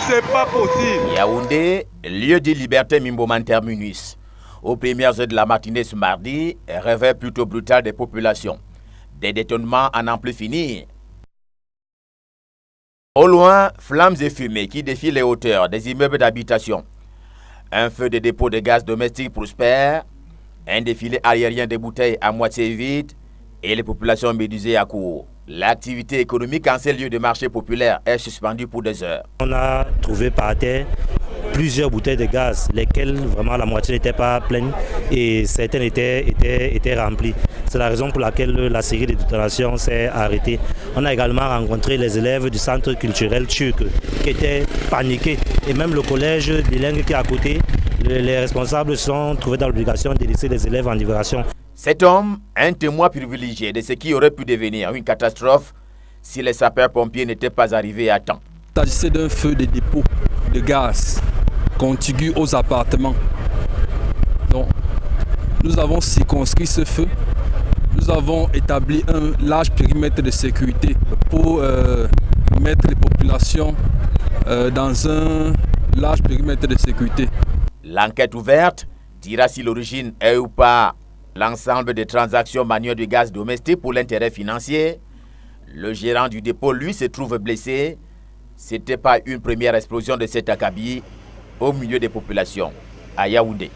C'est pas possible. Yaoundé, lieu de liberté Mimboman terminus. Aux premières heures de la matinée ce mardi, réveil plutôt brutal des populations. Des détournements à n'en plus finir. Au loin, flammes et fumées qui défient les hauteurs des immeubles d'habitation. Un feu de dépôt de gaz domestique prospère. Un défilé aérien de bouteilles à moitié vides et les populations médusées à court. L'activité économique en ces lieux de marché populaire est suspendue pour des heures. On a trouvé par terre plusieurs bouteilles de gaz, lesquelles vraiment la moitié n'était pas pleine et certaines étaient remplies. C'est la raison pour laquelle la série de détonations s'est arrêtée. On a également rencontré les élèves du centre culturel turc qui étaient paniqués. Et même le collège bilingue qui est à côté, les responsables se sont trouvés dans l'obligation de laisser les élèves en libération. Cet homme, un témoin privilégié de ce qui aurait pu devenir une catastrophe si les sapeurs-pompiers n'étaient pas arrivés à temps. Il s'agissait d'un feu de dépôt de gaz contigu aux appartements. Donc, nous avons circonscrit ce feu. Nous avons établi un large périmètre de sécurité pour mettre les populations dans un large périmètre de sécurité. L'enquête ouverte dira si l'origine est ou pas l'ensemble des transactions manuelles de gaz domestique pour l'intérêt financier. Le gérant du dépôt, lui, se trouve blessé. C'était pas une première explosion de cet acabit au milieu des populations à Yaoundé.